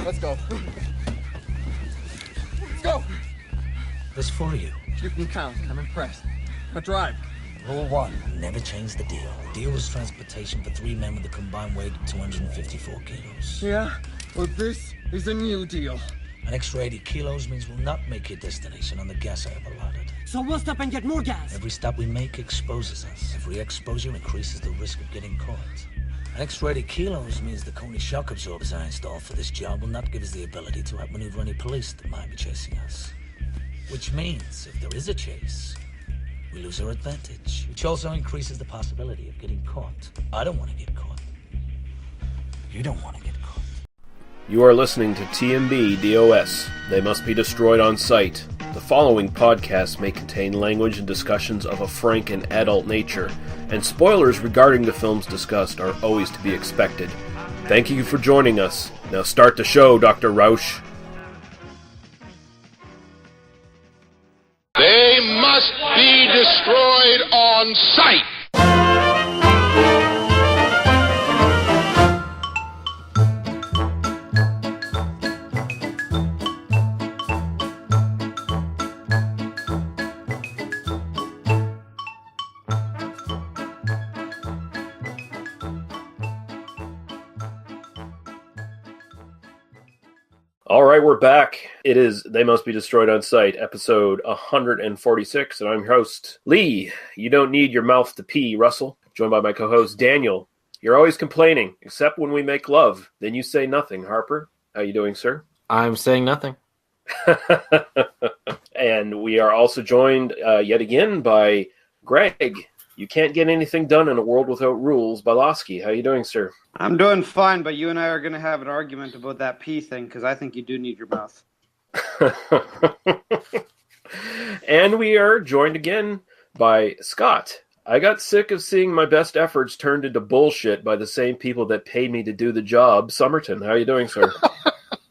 Let's go. Let's go. This for you. You can count. I'm impressed. Now drive. Rule 1, never change the deal. Deal was transportation for 3 men with a combined weight of 254 kilos. Yeah? Well, this is a new deal. An extra 80 kilos means we'll not make your destination on the gas I have allotted. So we'll stop and get more gas. Every stop we make exposes us. Every exposure increases the risk of getting caught. An extra 80 kilos means the Coney shock absorbers I installed for this job will not give us the ability to outmaneuver any police that might be chasing us. Which means, if there is a chase, we lose our advantage, which also increases the possibility of getting caught. I don't want to get caught. You don't want to get caught. You are listening to TMBDOS. They must be destroyed on sight. The following podcast may contain language and discussions of a frank and adult nature, and spoilers regarding the films discussed are always to be expected. Thank you for joining us. Now start the show, Dr. Rausch. They must be destroyed on sight. All right, we're back. It is They Must Be Destroyed on Sight, episode 146, and I'm your host, Lee. You don't need your mouth to pee, Russell. Joined by my co-host, Daniel. You're always complaining, except when we make love. Then you say nothing, Harper. How you doing, sir? I'm saying nothing. And we are also joined yet again by Greg. You can't get anything done in a world without rules. Balosky, how you doing, sir? I'm doing fine, but you and I are going to have an argument about that pee thing, because I think you do need your mouth. And we are joined again by Scott. I got sick of seeing my best efforts turned into bullshit by the same people that paid me to do the job. Somerton, how you doing, sir?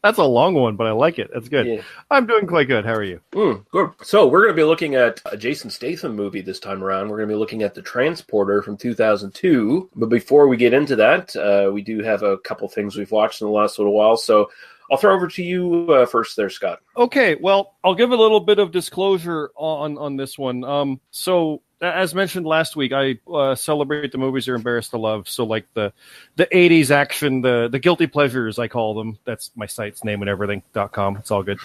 That's a long one, but I like it. That's good. Yeah. I'm doing quite good. How are you? Good. So we're going to be looking at a Jason Statham movie this time around. We're going to be looking at The Transporter from 2002. But before we get into that, we do have a couple things we've watched in the last little while. So I'll throw over to you first there, Scott. Okay, well, I'll give a little bit of disclosure on this one. So as mentioned last week, I celebrate the movies you're embarrassed to love. So like the 80s action, the guilty pleasures, I call them. That's my site's name and everything.com. It's all good.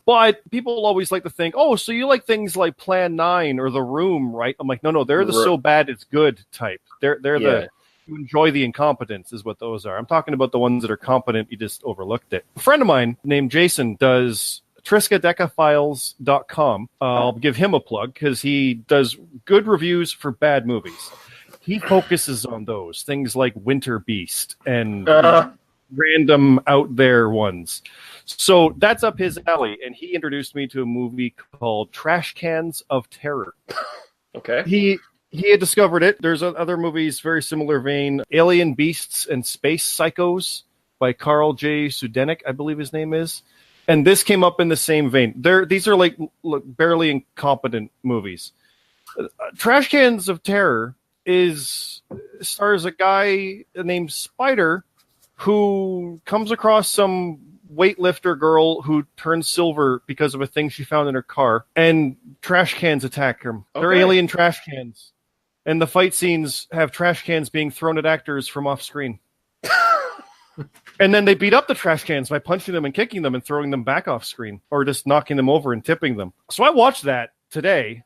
But people always like to think, oh, so you like things like Plan 9 or The Room, right? I'm like, no, they're the so bad it's good type. They're the you enjoy the incompetence is what those are. I'm talking about the ones that are competent, you just overlooked it. A friend of mine named Jason does triskaidekafiles.com. I'll give him a plug because he does good reviews for bad movies. He focuses on those things like Winter Beast and random out there ones. So that's up his alley, and he introduced me to a movie called Trash Cans of Terror. Okay. He had discovered it. There's other movies, very similar vein. Alien Beasts and Space Psychos by Carl J. Sudenik, I believe his name is. And this came up in the same vein. These are like barely incompetent movies. Trash Cans of Terror stars a guy named Spider who comes across some weightlifter girl who turns silver because of a thing she found in her car, and trash cans attack her. Okay. They're alien trash cans. And the fight scenes have trash cans being thrown at actors from off screen. And then they beat up the trash cans by punching them and kicking them and throwing them back off screen, or just knocking them over and tipping them. So I watched that today.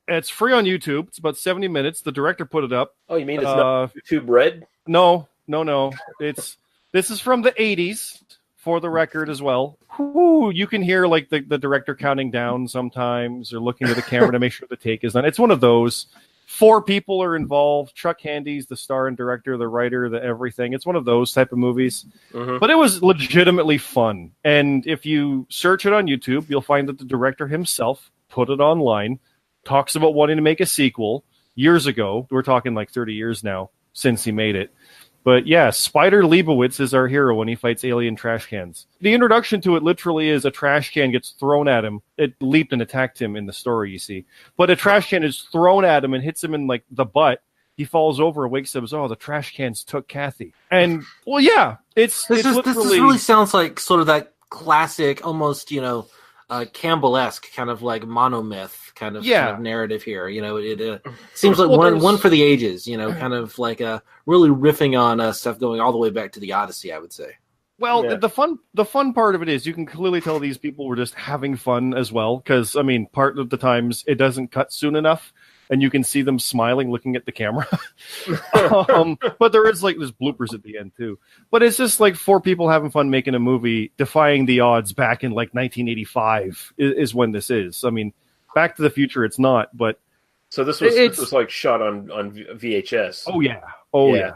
It's free on YouTube. It's about 70 minutes. The director put it up. Oh, you mean it's not YouTube Red? No. This is from the 80s, for the record as well. Whoo, you can hear like the director counting down sometimes, or looking at the camera to make sure the take is done. It's one of those. 4 people are involved. Chuck Handy's the star and director, the writer, the everything. It's one of those type of movies. Mm-hmm. But it was legitimately fun. And if you search it on YouTube, you'll find that the director himself put it online, talks about wanting to make a sequel years ago. We're talking like 30 years now since he made it. But yeah, Spider Leibowitz is our hero when he fights alien trash cans. The introduction to it literally is a trash can gets thrown at him. It leaped and attacked him in the story, you see. But a trash can is thrown at him and hits him in like the butt. he falls over and wakes up as, oh, the trash cans took Kathy. And, well, yeah, this really sounds like sort of that classic, almost, Campbell-esque kind of like monomyth kind of narrative here. It seems like one for the ages, kind of like really riffing on stuff going all the way back to the Odyssey, I would say. Well, the fun part of it is you can clearly tell these people were just having fun as well, because, I mean, part of the times it doesn't cut soon enough, and you can see them smiling, looking at the camera. But there's bloopers at the end, too. But it's just like 4 people having fun making a movie, defying the odds back in, 1985 is when this is. I mean, Back to the Future, it's not, but... So this was like shot on VHS. Oh, yeah.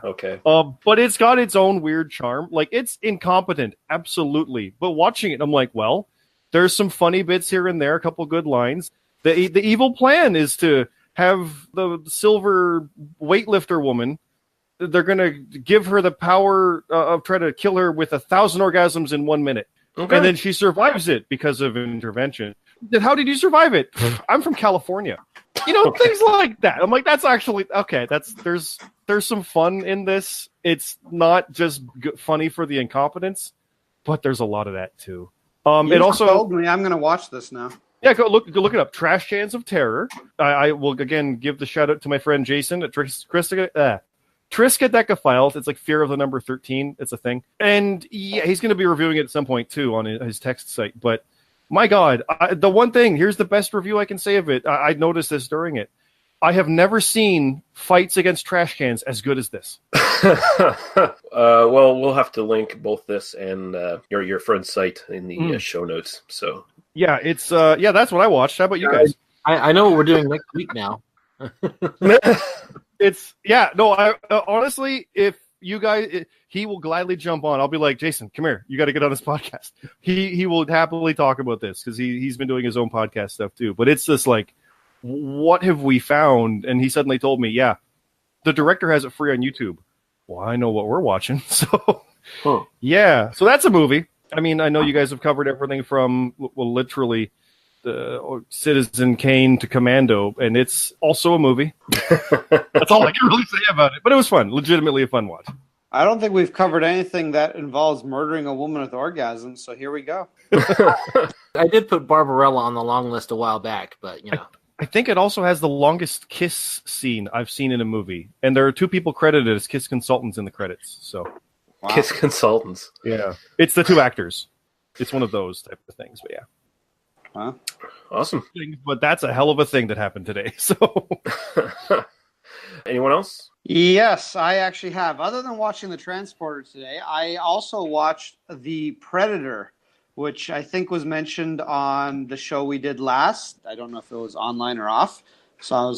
Okay. But it's got its own weird charm. Like, it's incompetent, absolutely. But watching it, I'm like, well, there's some funny bits here and there, a couple good lines. The evil plan is to have the silver weightlifter woman, they're going to give her the power of trying to kill her with 1,000 orgasms in 1 minute. Okay. And then she survives it because of intervention. Then how did you survive it? I'm from California. Things like that. I'm like, that's actually, okay, there's some fun in this. It's not just funny for the incompetence, but there's a lot of that too. It also told me I'm going to watch this now. Yeah, go look it up. Trash Cans of Terror. I will again give the shout out to my friend Jason at Triskaidekaphile. It's like Fear of the Number 13. It's a thing, and yeah, he's going to be reviewing it at some point too on his text site. But my God, the one thing, here's the best review I can say of it. I noticed this during it. I have never seen fights against trash cans as good as this. Well, we'll have to link both this and your friend's site in the show notes. So yeah, it's that's what I watched. How about you guys? I know what we're doing next week now. Honestly, if you guys, he will gladly jump on. I'll be like, Jason, come here. You got to get on this podcast. He will happily talk about this because he's been doing his own podcast stuff too. But it's just like, what have we found? And he suddenly told me, yeah, the director has it free on YouTube. Well, I know what we're watching. So, yeah. So that's a movie. I mean, I know you guys have covered everything from, literally Citizen Kane to Commando, and it's also a movie. That's all I can really say about it. But it was fun. Legitimately a fun watch. I don't think we've covered anything that involves murdering a woman with orgasms, so here we go. I did put Barbarella on the long list a while back, but, I think it also has the longest kiss scene I've seen in a movie. And there are 2 people credited as kiss consultants in the credits. So, wow. Kiss consultants. Yeah. It's the 2 actors. It's one of those type of things, but yeah. Huh? Awesome. But that's a hell of a thing that happened today. So, anyone else? Yes, I actually have. Other than watching The Transporter today, I also watched The Predator, which I think was mentioned on the show we did last. I don't know if it was online or off. So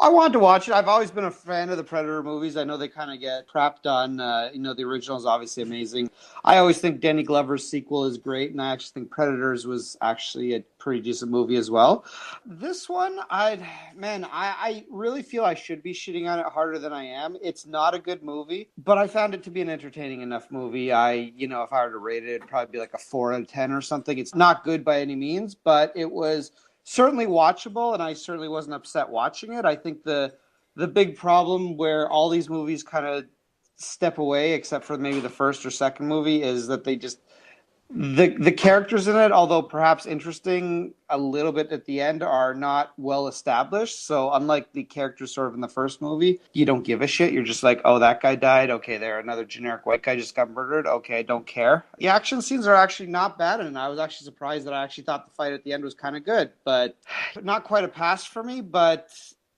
I wanted to watch it. I've always been a fan of the Predator movies. I know they kind of get crapped on. The original is obviously amazing. I always think Danny Glover's sequel is great, and I actually think Predators was actually a pretty decent movie as well. This one, I really feel I should be shitting on it harder than I am. It's not a good movie, but I found it to be an entertaining enough movie. If I were to rate it, it'd probably be like a 4 out of 10 or something. It's not good by any means, but it was certainly watchable, and I certainly wasn't upset watching it. I think the big problem where all these movies kind of step away, except for maybe the first or second movie, is that they just the characters in it, although perhaps interesting a little bit at the end, are not well established. So unlike the characters sort of in the first movie, you don't give a shit. You're just like, oh, that guy died. Okay, there, another generic white guy just got murdered. Okay, I don't care. The action scenes are actually not bad, and I was actually surprised that I actually thought the fight at the end was kind of good, but not quite a pass for me. But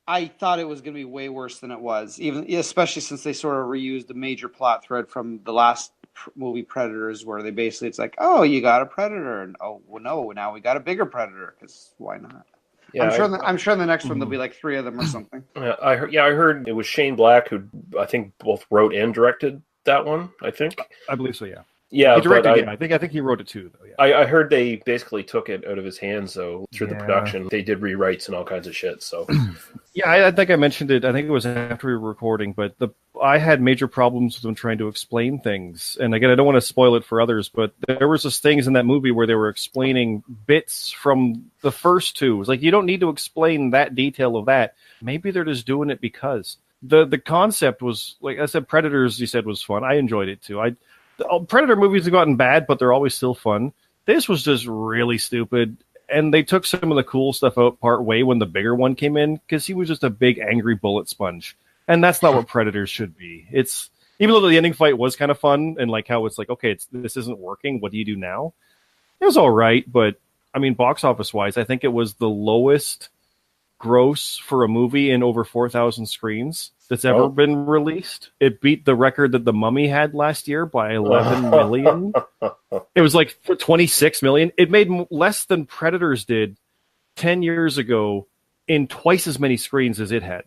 I thought it was going to be way worse than it was, especially since they sort of reused a major plot thread from the last movie Predators, where they basically, it's like, oh, you got a predator, and oh well, no, now we got a bigger predator, because why not? Yeah, I'm sure in the next one there'll be like 3 of them or something. I heard it was Shane Black who I think both wrote and directed that one. I believe so. Yeah. Yeah, he directed. I think he wrote it too, though. Yeah. I heard they basically took it out of his hands, though, through the production. They did rewrites and all kinds of shit. So, yeah, I think I mentioned it. I think it was after we were recording, but I had major problems with them trying to explain things. And again, I don't want to spoil it for others, but there was just things in that movie where they were explaining bits from the first 2. It was like, you don't need to explain that detail of that. Maybe they're just doing it because. The concept was, like I said, Predators, you said, was fun. I enjoyed it too. Predator movies have gotten bad, but they're always still fun. This was just really stupid. And they took some of the cool stuff out part way when the bigger one came in, because he was just a big angry bullet sponge. And that's not what Predators should be. It's, even though the ending fight was kind of fun, and like how it's like, okay, this isn't working, what do you do now? It was all right, but I mean, box office wise, I think it was the lowest gross for a movie in over 4,000 screens that's ever been released. It beat the record that The Mummy had last year by 11 million. It was like 26 million. It made less than Predators did 10 years ago in twice as many screens as it had.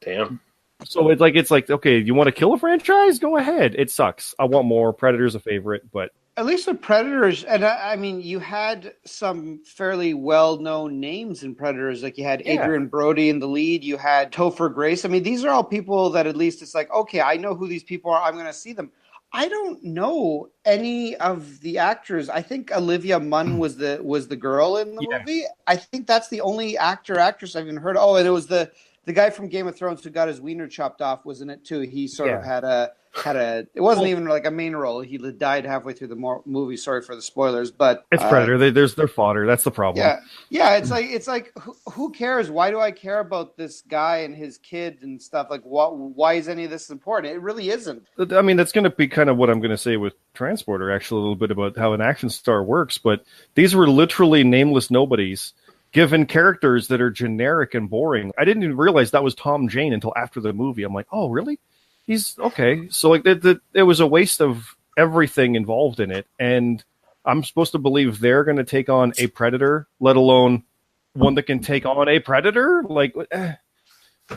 Damn. So it's like, okay, you want to kill a franchise? Go ahead. It sucks. I want more. Predator's a favorite, but at least with Predators, and I mean, you had some fairly well-known names in Predators. Like you had Adrian Brody in the lead. You had Topher Grace. I mean, these are all people that at least it's like, okay, I know who these people are. I'm going to see them. I don't know any of the actors. I think Olivia Munn was the girl in the movie. I think that's the only actress I've even heard. Oh, and it was the guy from Game of Thrones who got his wiener chopped off was in it too. He sort of had a it wasn't even like a main role. He died halfway through the movie. Sorry for the spoilers, but it's Predator. There's their fodder. That's the problem. Yeah. It's like who cares? Why do I care about this guy and his kid and stuff? Like, why is any of this important? It really isn't. I mean, that's going to be kind of what I'm going to say with Transporter. Actually, a little bit about how an action star works. But these were literally nameless nobodies given characters that are generic and boring. I didn't even realize that was Tom Jane until after the movie. I'm like, oh, really? He's okay. So like it was a waste of everything involved in it. And I'm supposed to believe they're going to take on a Predator, let alone one that can take on a Predator. Like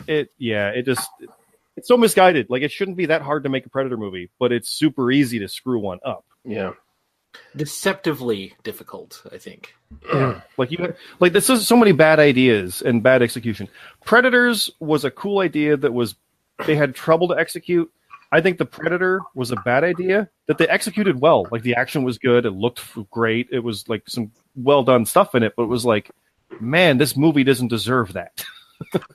it's so misguided. Like it shouldn't be that hard to make a Predator movie, but it's super easy to screw one up. Yeah. Deceptively difficult, I think. Like this is so many bad ideas and bad execution. Predators was a cool idea that they had trouble to execute. I think the Predator was a bad idea that they executed well. Like the action was good, it looked great, it was like some well done stuff in it, but it was like, man, this movie doesn't deserve that.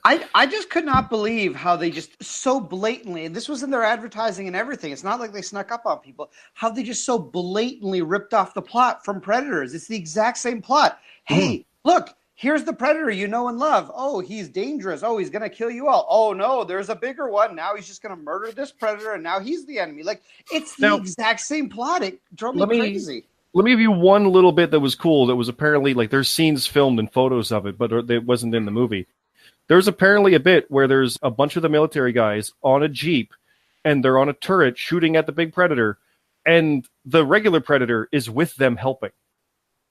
I just could not believe how they just so blatantly, and this was in their advertising and everything. It's not like they snuck up on people. How they just so blatantly ripped off the plot from Predators. It's the exact same plot. Hey, look, here's the Predator you know and love. Oh, he's dangerous. Oh, he's going to kill you all. Oh, no, there's a bigger one. Now he's just going to murder this Predator, and now he's the enemy. Like, it's the exact same plot. It drove me crazy. Let me give you one little bit that was cool. That was apparently, like, there's scenes filmed and photos of it, but it wasn't in the movie. There's apparently a bit where there's a bunch of the military guys on a Jeep, and they're on a turret shooting at the big Predator, and the regular Predator is with them helping.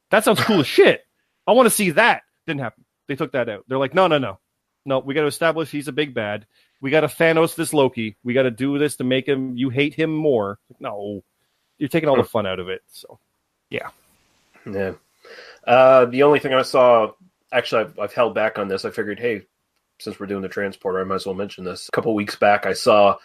That sounds cool as shit. I want to see that. Didn't happen. They took that out. They're like, no, we got to establish he's a big bad. We got to Thanos this Loki. We got to do this to make you hate him more. No, you're taking all the fun out of it. So, yeah. The only thing I saw, actually, I've held back on this. I figured, hey, since we're doing the Transporter, I might as well mention this. A couple weeks back, I saw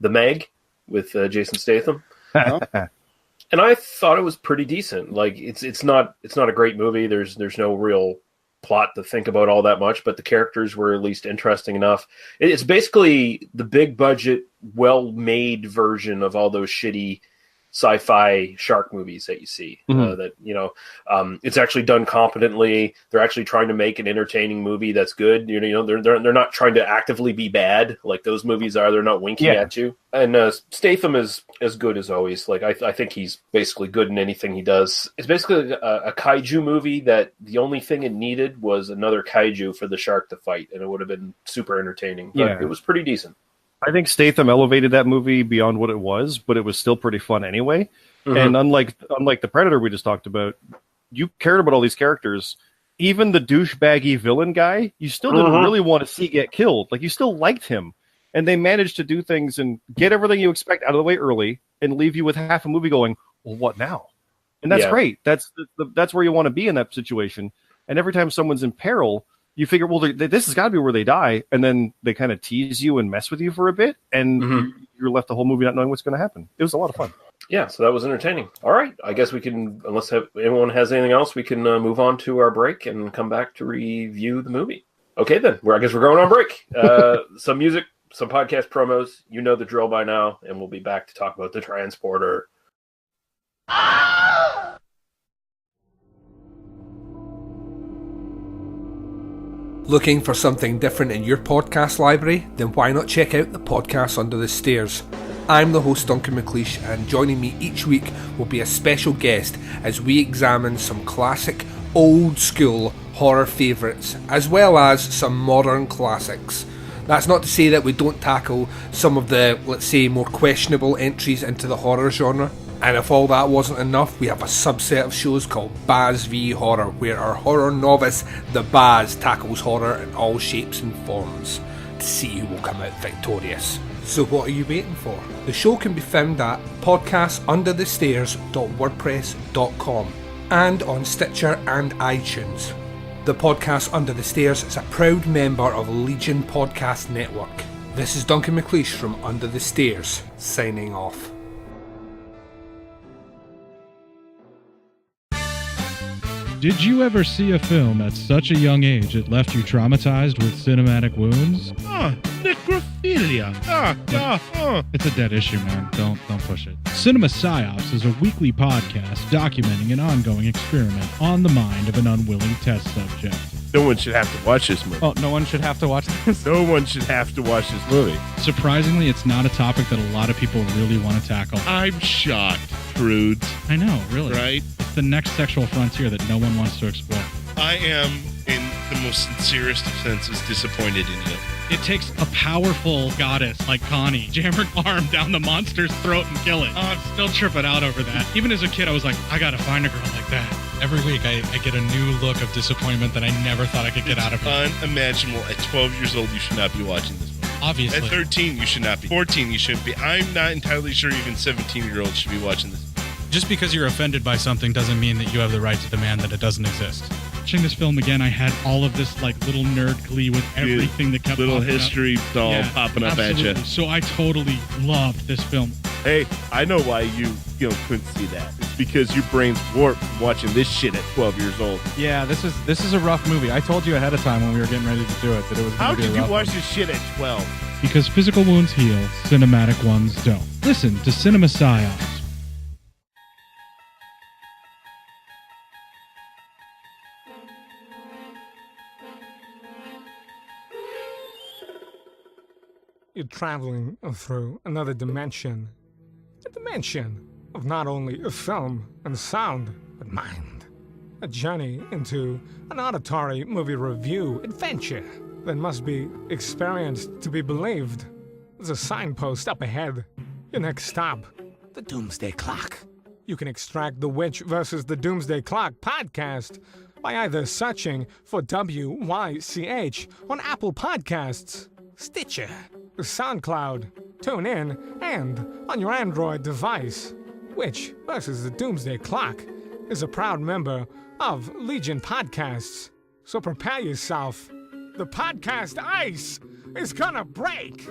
The Meg with Jason Statham. And I thought it was pretty decent. Like it's not a great movie. There's no real plot to think about all that much, but the characters were at least interesting enough. It's basically the big budget, well-made version of all those shitty sci-fi shark movies that you see. It's actually done competently. They're actually trying to make an entertaining movie that's good. They're not trying to actively be bad like those movies are. They're not winking at you. And Statham is as good as always. Like I think he's basically good in anything he does. It's basically a kaiju movie that the only thing it needed was another kaiju for the shark to fight, and it would have been super entertaining. But it was pretty decent. I think Statham elevated that movie beyond what it was, but it was still pretty fun anyway. Mm-hmm. And unlike the Predator we just talked about, you cared about all these characters. Even the douchebaggy villain guy, you still didn't really want to see get killed. Like, you still liked him. And they managed to do things and get everything you expect out of the way early and leave you with half a movie going, well, what now? And that's great. That's where you want to be in that situation. And every time someone's in peril, you figure, well, this has got to be where they die, and then they kind of tease you and mess with you for a bit, and you're left the whole movie not knowing what's going to happen. It was a lot of fun. Yeah, so that was entertaining. All right, I guess we can, unless anyone has anything else, we can move on to our break and come back to review the movie. Okay, then. I guess we're going on break. Some music, some podcast promos. You know the drill by now, and we'll be back to talk about the transporter. Looking for something different in your podcast library? Then why not check out the Podcast Under the Stairs? I'm the host Duncan McLeish, and joining me each week will be a special guest as we examine some classic, old school horror favourites, as well as some modern classics. That's not to say that we don't tackle some of the, let's say, more questionable entries into the horror genre. And if all that wasn't enough, we have a subset of shows called Baz v Horror, where our horror novice, the Baz, tackles horror in all shapes and forms to see who will come out victorious. So what are you waiting for? The show can be found at podcastunderthestairs.wordpress.com and on Stitcher and iTunes. The Podcast Under the Stairs is a proud member of Legion Podcast Network. This is Duncan McLeish from Under the Stairs, signing off. Did you ever see a film at such a young age it left you traumatized with cinematic wounds? Necrophilia. It's a dead issue, man. Don't push it. Cinema Psyops is a weekly podcast documenting an ongoing experiment on the mind of an unwilling test subject. No one should have to watch this movie. Oh, no one should have to watch this? No one should have to watch this movie. Surprisingly, it's not a topic that a lot of people really want to tackle. I'm shocked, prudes. I know, really. Right? It's the next sexual frontier that no one wants to explore. I am, in the most sincerest of senses, disappointed in you. It takes a powerful goddess like Connie, jam her arm down the monster's throat and kill it. Oh, I'm still tripping out over that. Even as a kid, I was like, I gotta find a girl like that. Every week, I get a new look of disappointment that I never thought I could get out of it. Unimaginable. At 12 years old, you should not be watching this movie. Obviously. At 13, you should not be. 14, you shouldn't be. I'm not entirely sure even 17-year-olds should be watching this. Just because you're offended by something doesn't mean that you have the right to demand that it doesn't exist. Watching this film again, I had all of this like little nerd glee with everything that kept little popping history up. all popping up absolutely. at you. So I totally loved this film. Hey, I know why you couldn't see that. It's because your brain's warped from watching this shit at 12 years old. Yeah, this is a rough movie. I told you ahead of time when we were getting ready to do it that it was going to be a rough How did you watch one. this shit at 12? Because physical wounds heal, cinematic ones don't. Listen to Cinema Psyops. You're traveling through another dimension. A dimension of not only a film and sound, but mind. A journey into an auditory movie review adventure that must be experienced to be believed. There's a signpost up ahead. Your next stop, the Doomsday Clock. You can extract the Witch versus the Doomsday Clock podcast by either searching for WYCH on Apple Podcasts, Stitcher, SoundCloud, TuneIn, and on your Android device. Witch versus the Doomsday Clock is a proud member of Legion Podcasts. So prepare yourself. The podcast ice is gonna break.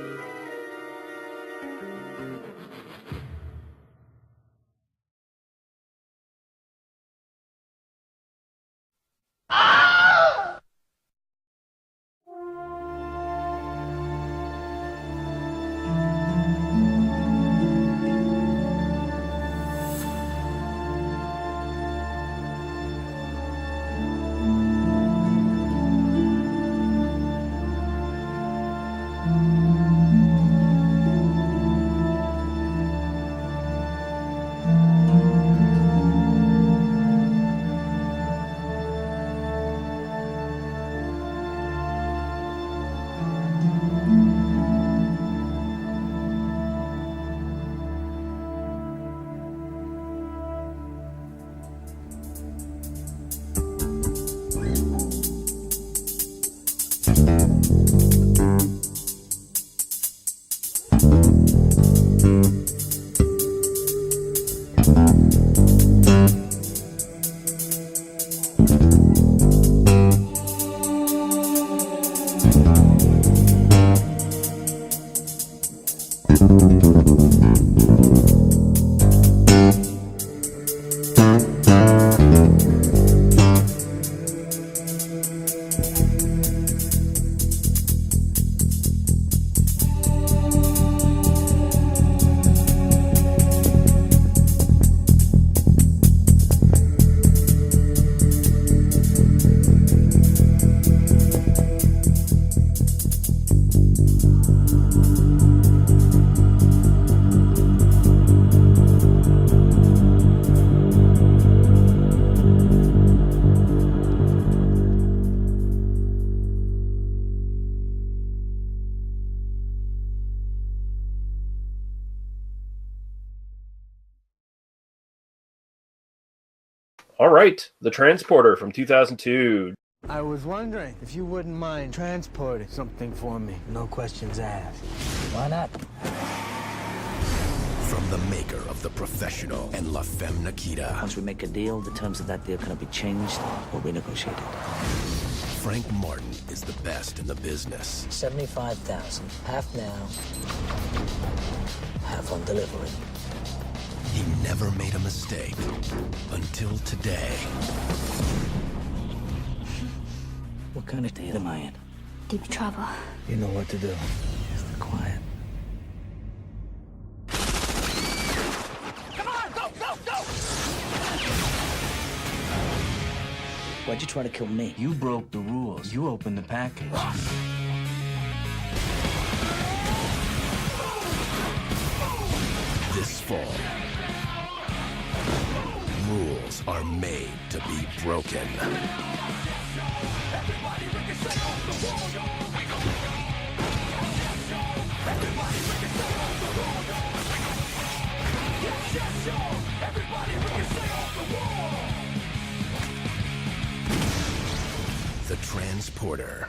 All right, The Transporter from 2002. I was wondering if you wouldn't mind transporting something for me. No questions asked. Why not? From the maker of The Professional and La Femme Nikita. Once we make a deal, the terms of that deal cannot be changed or renegotiated. Frank Martin is the best in the business. 75,000, half now, half on delivery. He never made a mistake until today. What kind of state am I in? Deep trouble. You know what to do. Just be quiet. Come on, go, go, go! Why'd you try to kill me? You broke the rules. You opened the package. This fall, rules are made to be broken. The Transporter.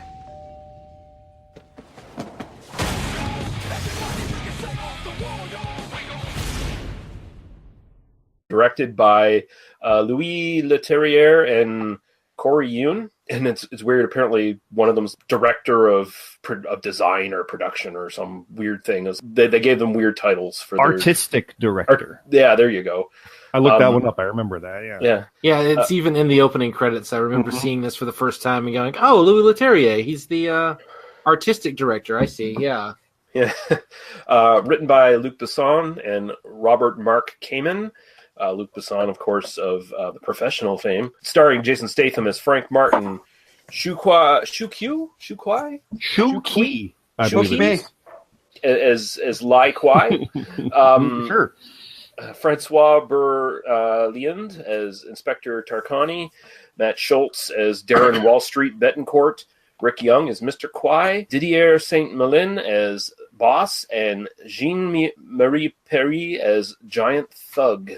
Directed by Louis Leterrier and Corey Yoon. And it's weird. Apparently, one of them's director of design or production or some weird thing. They gave them weird titles for artistic director. Yeah, there you go. I looked that one up. I remember that. Yeah. It's even in the opening credits. I remember seeing this for the first time and going, "Oh, Louis Leterrier. He's the artistic director." I see. Yeah. Yeah. Written by Luc Besson and Robert Mark Kamen. Luc Besson, of course, of The Professional fame. Starring Jason Statham as Frank Martin. Shuqui as Lai Kwai. Sure. Francois Berliand as Inspector Tarkani. Matt Schultz as Darren Wall Street Betancourt. Rick Young as Mr. Kwai. Didier Saint-Malin as Boss. And Jean-Marie Perry as Giant Thug.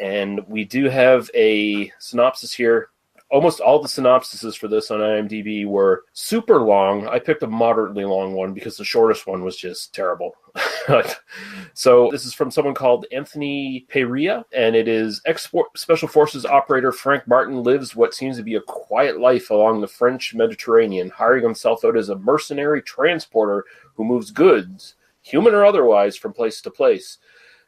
And we do have a synopsis here. Almost all the synopsises for this on IMDb were super long. I picked a moderately long one because the shortest one was just terrible. So this is from someone called Anthony Perea, and it is Special Forces operator Frank Martin lives what seems to be a quiet life along the French Mediterranean, hiring himself out as a mercenary transporter who moves goods, human or otherwise, from place to place.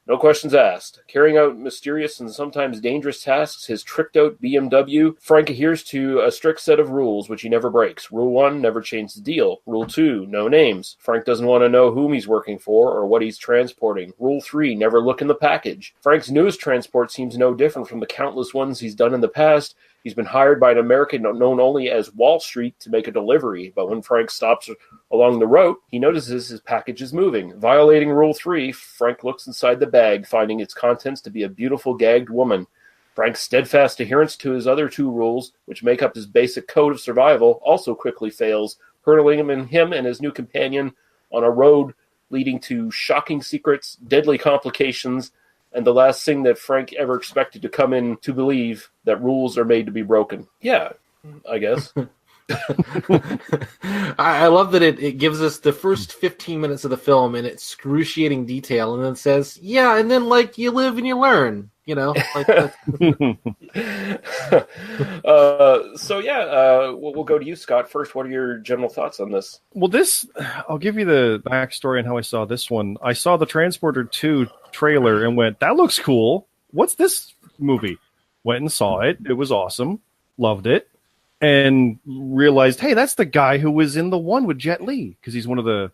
No questions asked. Carrying out mysterious and sometimes dangerous tasks, his tricked-out BMW, Frank adheres to a strict set of rules, which he never breaks. Rule 1, never change the deal. Rule 2, no names. Frank doesn't want to know whom he's working for or what he's transporting. Rule 3, never look in the package. Frank's newest transport seems no different from the countless ones he's done in the past. He's been hired by an American known only as Wall Street to make a delivery, but when Frank stops along the route, he notices his package is moving. Violating Rule 3, Frank looks inside the bag, finding its contents to be a beautiful gagged woman. Frank's steadfast adherence to his other two rules, which make up his basic code of survival, also quickly fails, hurtling him and his new companion on a road leading to shocking secrets, deadly complications, and the last thing that Frank ever expected to come in to believe, that rules are made to be broken. Yeah, I guess. I love that it gives us the first 15 minutes of the film in excruciating detail and then says, yeah, and then, like, you live and you learn, you know? Like we'll go to you, Scott, first. What are your general thoughts on this? Well, I'll give you the backstory on how I saw this one. I saw the Transporter 2 trailer and went, that looks cool. What's this movie? Went and saw it. It was awesome. Loved it. And realized, hey, that's the guy who was in the one with Jet Li, because he's one of the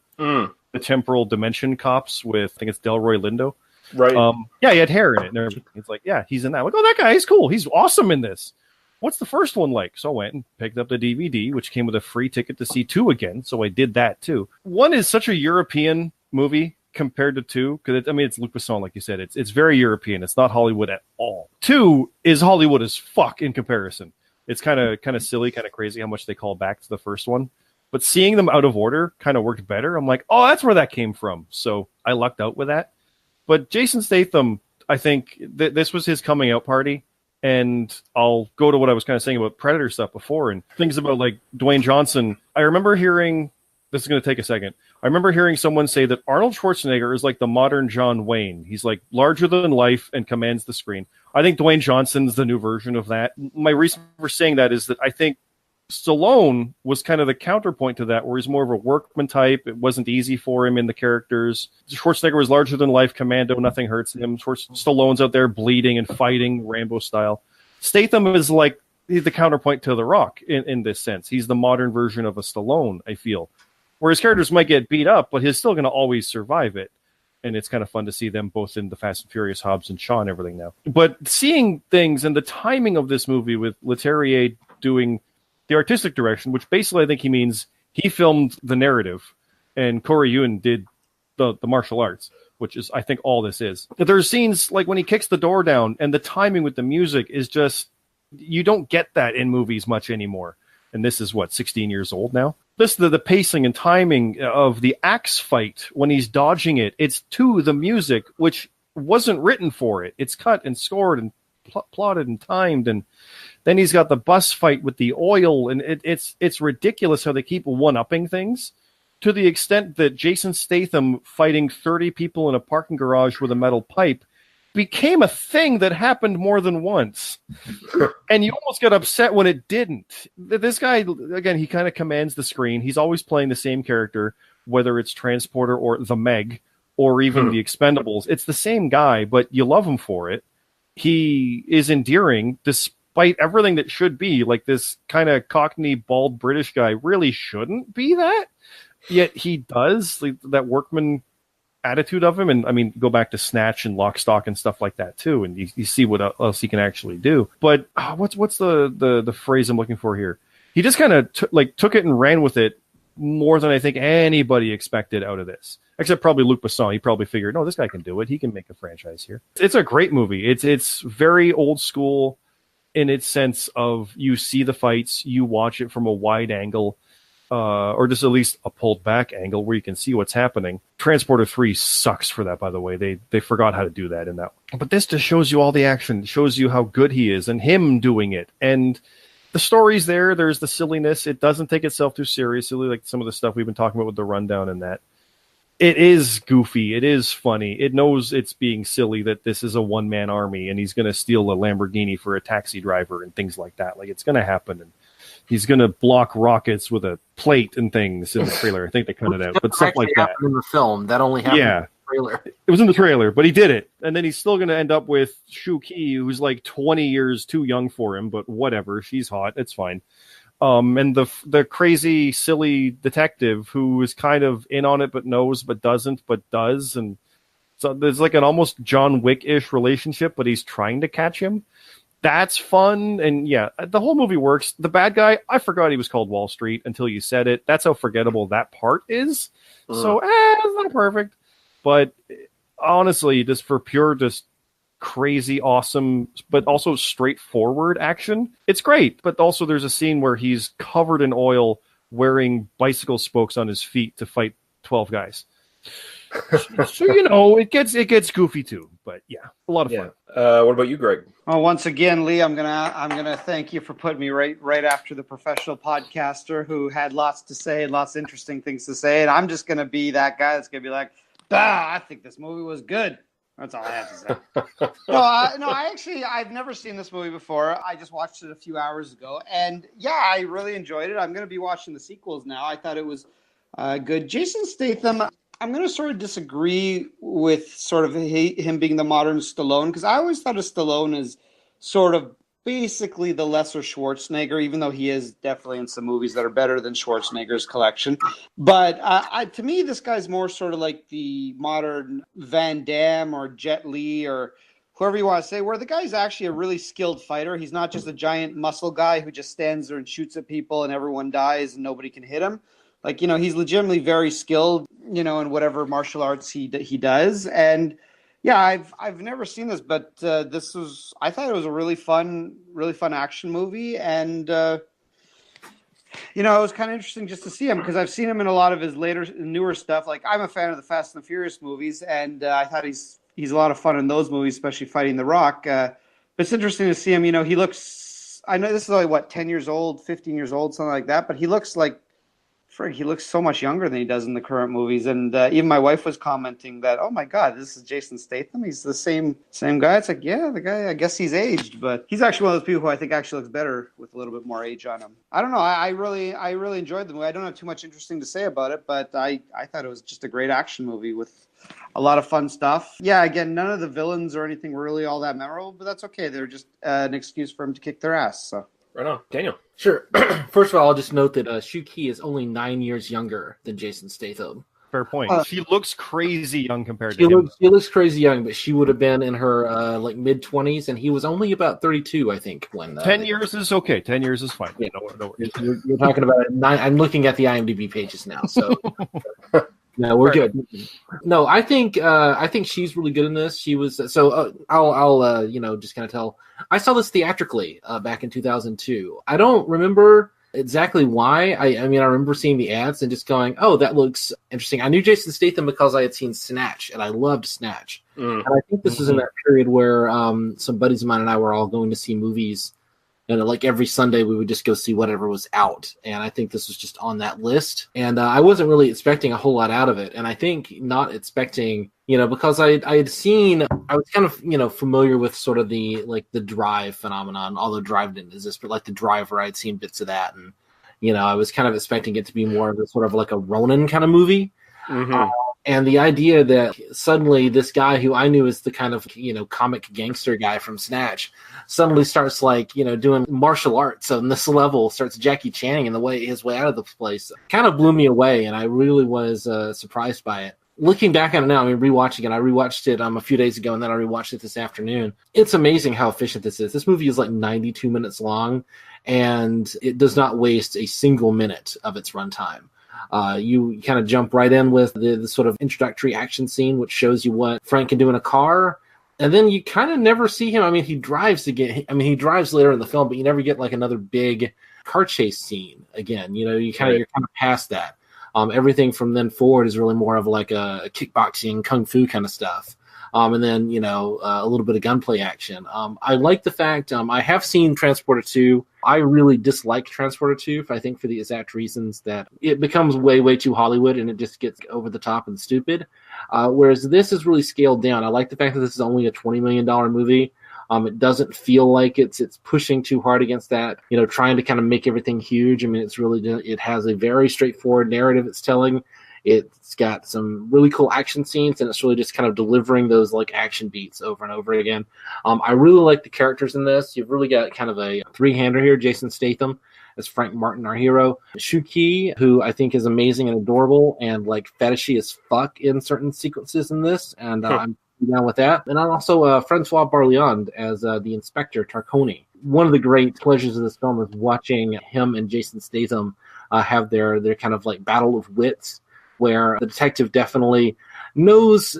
temporal dimension cops with, I think it's Delroy Lindo. Right. Yeah, he had hair in it and everything. It's like, yeah, he's in that. I'm like, oh, that guy, he's cool. He's awesome in this. What's the first one like? So I went and picked up the DVD, which came with a free ticket to see 2 again. So I did that too. 1 is such a European movie compared to 2, because it's Luc Besson, like you said. It's very European. It's not Hollywood at all. 2 is Hollywood as fuck in comparison. It's kind of silly, kind of crazy how much they call back to the first one. But seeing them out of order kind of worked better. I'm like, oh, that's where that came from. So I lucked out with that. But Jason Statham, I think this was his coming out party. And I'll go to what I was kind of saying about Predator stuff before and things about like Dwayne Johnson. I remember hearing, this is going to take a second. I remember hearing someone say that Arnold Schwarzenegger is like the modern John Wayne. He's like larger than life and commands the screen. I think Dwayne Johnson's the new version of that. My reason for saying that is that I think Stallone was kind of the counterpoint to that, where he's more of a workman type. It wasn't easy for him in the characters. Schwarzenegger was larger than life, commando, nothing hurts him. Stallone's out there bleeding and fighting, Rambo style. Statham is like he's the counterpoint to The Rock in this sense. He's the modern version of a Stallone, I feel. Where his characters might get beat up, but he's still going to always survive it. And it's kind of fun to see them both in the Fast and Furious, Hobbs and Shaw and everything now. But seeing things and the timing of this movie with Leterrier doing the artistic direction, which basically I think he means he filmed the narrative and Corey Ewan did the martial arts, which is, I think, all this is. But there's scenes like when he kicks the door down and the timing with the music is just, you don't get that in movies much anymore. And this is, 16 years old now? The pacing and timing of the axe fight when he's dodging it, it's to the music, which wasn't written for it. It's cut and scored and plotted and timed, and then he's got the bus fight with the oil, and it's ridiculous how they keep one-upping things to the extent that Jason Statham fighting 30 people in a parking garage with a metal pipe became a thing that happened more than once. And you almost get upset when it didn't. This guy, again, he kind of commands the screen. He's always playing the same character, whether it's Transporter or the Meg or even the Expendables. It's the same guy, but you love him for it. He is endearing despite everything that should be. Like this kind of cockney, bald British guy really shouldn't be that. Yet he does, like, that workman attitude of him. And I mean, go back to Snatch and Lock, Stock and stuff like that too. And you see what else he can actually do. But what's the phrase I'm looking for here? He just kind of took it and ran with it more than I think anybody expected out of this. Except probably Luc Besson. He probably figured, no, this guy can do it. He can make a franchise here. It's a great movie. It's very old school in its sense of you see the fights, you watch it from a wide angle, or just at least a pulled back angle where you can see what's happening. Transporter 3 sucks for that, by the way. They forgot how to do that in that one. But this just shows you all the action. It shows you how good he is and him doing it. And the story's there. There's the silliness. It doesn't take itself too seriously, like some of the stuff we've been talking about with the rundown and that. It is goofy. It is funny. It knows it's being silly that this is a one-man army and he's going to steal a Lamborghini for a taxi driver and things like that. Like, it's going to happen. And he's going to block rockets with a plate and things in the trailer. I think they cut it out, but stuff like that. In the film, that only happened in the trailer. It was in the trailer, but he did it. And then he's still going to end up with Shu Qi, who's like 20 years too young for him, but whatever. She's hot. It's fine. And the crazy, silly detective who is kind of in on it, but knows, but doesn't, but does. And so there's like an almost John Wick-ish relationship, but he's trying to catch him. That's fun. And yeah, the whole movie works. The bad guy, I forgot he was called Wall Street until you said it. That's how forgettable that part is. So, it's not perfect. But honestly, just for pure, just crazy, awesome, but also straightforward action, it's great. But also there's a scene where he's covered in oil wearing bicycle spokes on his feet to fight 12 guys. So, it gets goofy too. But yeah, a lot of fun. What about you, Greg? Well, once again, Lee, I'm gonna thank you for putting me right after the professional podcaster who had lots to say, lots of interesting things to say, and I'm just gonna be that guy that's gonna be like, I think this movie was good. That's all I have to say. I've never seen this movie before. I just watched it a few hours ago, and yeah, I really enjoyed it. I'm going to be watching the sequels now. I thought it was good. Jason Statham, I'm going to sort of disagree with sort of him being the modern Stallone, because I always thought of Stallone as sort of basically the lesser Schwarzenegger, even though he is definitely in some movies that are better than Schwarzenegger's collection. But to me, this guy's more sort of like the modern Van Damme or Jet Li or whoever you want to say, where the guy's actually a really skilled fighter. He's not just a giant muscle guy who just stands there and shoots at people and everyone dies and nobody can hit him. Like, he's legitimately very skilled, in whatever martial arts he does. And yeah, I've never seen this, but I thought it was a really fun action movie, and it was kind of interesting just to see him, because I've seen him in a lot of his newer stuff. Like, I'm a fan of the Fast and the Furious movies, and I thought he's a lot of fun in those movies, especially fighting The Rock. It's interesting to see him. You know, he looks. I know this is only what 10 years old, 15 years old, something like that. But he looks like. Frig, he looks so much younger than he does in the current movies, and even my wife was commenting that, "Oh my God, this is Jason Statham. He's the same guy." It's like, yeah, the guy. I guess he's aged, but he's actually one of those people who I think actually looks better with a little bit more age on him. I don't know. I really enjoyed the movie. I don't have too much interesting to say about it, but I thought it was just a great action movie with a lot of fun stuff. Yeah, again, none of the villains or anything were really all that memorable, but that's okay. They're just an excuse for him to kick their ass. So. Right on. Daniel. Sure. First of all, I'll just note that Shuki is only 9 years younger than Jason Statham. Fair point. She looks crazy young compared to him. She looks crazy young, but she would have been in her mid-20s, and he was only about 32, I think. When 10 years is okay. 10 years is fine. Yeah. No worries. You're talking about 9. I'm looking at the IMDb pages now, so... No, we're good. No, I think she's really good in this. She was I'll just kind of tell. I saw this theatrically back in 2002. I don't remember exactly why. I mean, I remember seeing the ads and just going, "Oh, that looks interesting." I knew Jason Statham because I had seen Snatch, and I loved Snatch. And I think this was in that period where some buddies of mine and I were all going to see movies. And like every Sunday, we would just go see whatever was out. And I think this was just on that list. And I wasn't really expecting a whole lot out of it. And I think not expecting, because I was kind of, familiar with sort of the Drive phenomenon, although Drive didn't exist, but like the Driver, I'd seen bits of that. And, I was kind of expecting it to be more of a sort of like a Ronin kind of movie. Mm-hmm. And the idea that suddenly this guy who I knew as the kind of, comic gangster guy from Snatch suddenly starts doing martial arts on this level, starts Jackie Channing his way out of the place kind of blew me away. And I really was surprised by it. Looking back on it now, I mean, rewatching it, I rewatched it a few days ago and then I rewatched it this afternoon. It's amazing how efficient this is. This movie is like 92 minutes long and it does not waste a single minute of its runtime. You kind of jump right in with the sort of introductory action scene, which shows you what Frank can do in a car. And then you kind of never see him. I mean, he drives later in the film, but you never get like another big car chase scene again. You're kind of past that. Everything from then forward is really more of like a kickboxing, kung fu kind of stuff. And then, a little bit of gunplay action. I like the fact I have seen Transporter 2. I really dislike Transporter 2, I think for the exact reasons that it becomes way, way too Hollywood and it just gets over the top and stupid. Whereas this is really scaled down. I like the fact that this is only a $20 million movie. It doesn't feel like it's pushing too hard against that, trying to kind of make everything huge. I mean, it has a very straightforward narrative it's telling. It's got some really cool action scenes, and it's really just kind of delivering those like action beats over and over again. I really like the characters in this. You've really got kind of a three-hander here. Jason Statham as Frank Martin, our hero. Shuki, who I think is amazing and adorable and like fetishy as fuck in certain sequences in this, and I'm down with that. And I'm also Francois Barliand as the Inspector Tarconi. One of the great pleasures of this film is watching him and Jason Statham have their kind of like battle of wits, where the detective definitely knows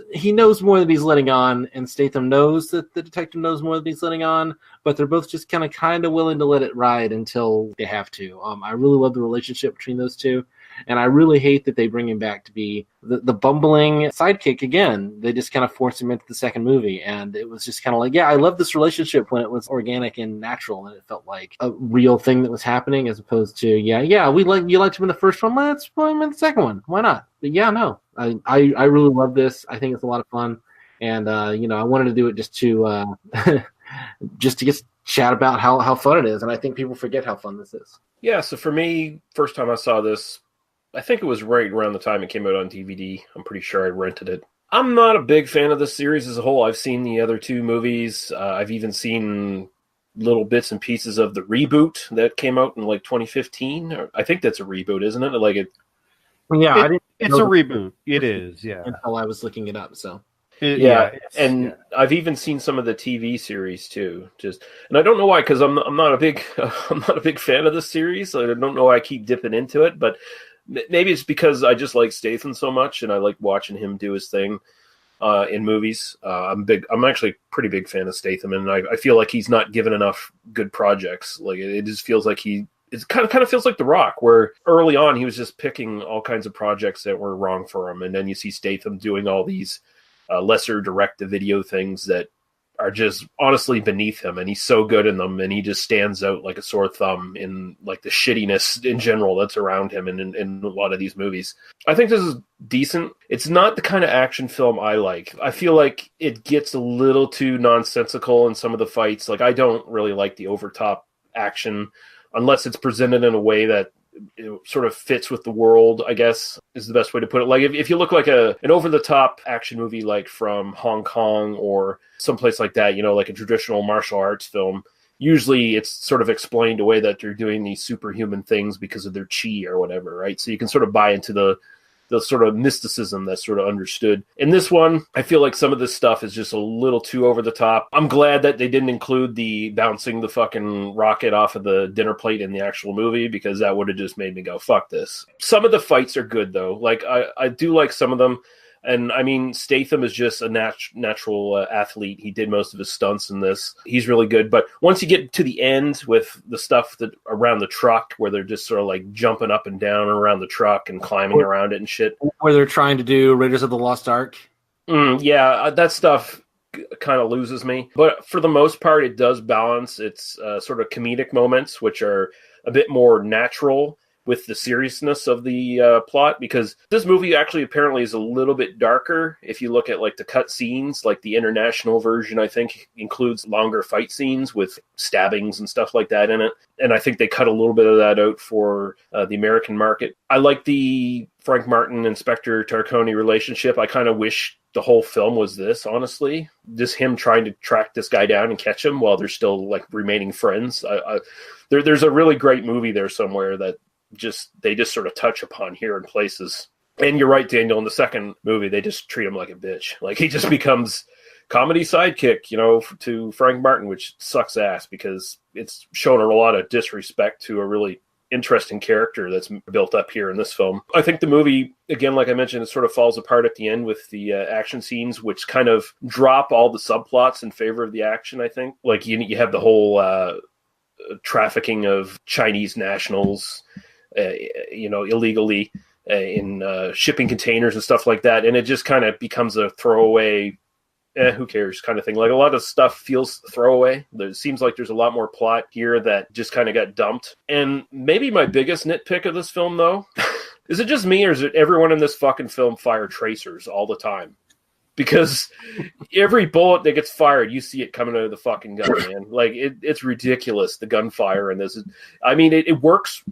more than he's letting on, and Statham knows that the detective knows more than he's letting on, but they're both just kind of willing to let it ride until they have to. I really love the relationship between those two, and I really hate that they bring him back to be the bumbling sidekick again. They just kind of force him into the second movie, and it was just kind of like, yeah, I love this relationship when it was organic and natural, and it felt like a real thing that was happening, as opposed to, you liked him in the first one, let's put him in the second one. Why not? But yeah, no, I really love this. I think it's a lot of fun, and I wanted to do it just to get chat about how fun it is, and I think people forget how fun this is. Yeah, so for me, first time I saw this, I think it was right around the time it came out on DVD. I'm pretty sure I rented it. I'm not a big fan of the series as a whole. I've seen the other two movies. I've even seen little bits and pieces of the reboot that came out in like 2015. I think that's a reboot, isn't it? Yeah, it's a reboot. It is, yeah. Until I was looking it up, so. I've even seen some of the TV series too. And I don't know why, because I'm not a big fan of the series. I don't know why I keep dipping into it, but maybe it's because I just like Statham so much, and I like watching him do his thing in movies. I'm actually a pretty big fan of Statham, and I feel like he's not given enough good projects. Like it just feels like it kind of feels like The Rock, where early on he was just picking all kinds of projects that were wrong for him, and then you see Statham doing all these lesser direct-to-video things that are just honestly beneath him, and he's so good in them, and he just stands out like a sore thumb in like the shittiness in general that's around him and in a lot of these movies. I think this is decent. It's not the kind of action film I like. I feel like it gets a little too nonsensical in some of the fights. Like, I don't really like the overtop action unless it's presented in a way that it sort of fits with the world, I guess, is the best way to put it. Like, if you look like an over-the-top action movie, like from Hong Kong or someplace like that, like a traditional martial arts film, usually it's sort of explained away that they're doing these superhuman things because of their chi or whatever, right? So you can sort of buy into the sort of mysticism that's sort of understood. In this one, I feel like some of this stuff is just a little too over the top. I'm glad that they didn't include the bouncing the fucking rocket off of the dinner plate in the actual movie, because that would have just made me go, fuck this. Some of the fights are good, though. Like, I do like some of them. And, I mean, Statham is just a natural athlete. He did most of his stunts in this. He's really good. But once you get to the end with the stuff that around the truck, where they're just sort of like jumping up and down around the truck and climbing around it and shit. Where they're trying to do Raiders of the Lost Ark. Yeah, that stuff kind of loses me. But for the most part, it does balance its sort of comedic moments, which are a bit more natural with the seriousness of the plot, because this movie actually apparently is a little bit darker. If you look at like the cut scenes, like the international version, I think includes longer fight scenes with stabbings and stuff like that in it. And I think they cut a little bit of that out for the American market. I like the Frank Martin Inspector Tarconi relationship. I kind of wish the whole film was this, honestly. Just him trying to track this guy down and catch him while they're still like remaining friends. There's a really great movie there somewhere that they just sort of touch upon here in places. And you're right, Daniel, in the second movie, they just treat him like a bitch. Like, he just becomes comedy sidekick, to Frank Martin, which sucks ass, because it's shown a lot of disrespect to a really interesting character that's built up here in this film. I think the movie, again, like I mentioned, it sort of falls apart at the end with the action scenes, which kind of drop all the subplots in favor of the action, I think. Like, you have the whole trafficking of Chinese nationals, illegally in shipping containers and stuff like that. And it just kind of becomes a throwaway, who cares kind of thing. Like, a lot of stuff feels throwaway. It seems like there's a lot more plot here that just kind of got dumped. And maybe my biggest nitpick of this film, though, is it just me, or is it everyone in this fucking film fire tracers all the time? Because every bullet that gets fired, you see it coming out of the fucking gun, man. Like, it's ridiculous, the gunfire in this. I mean, it works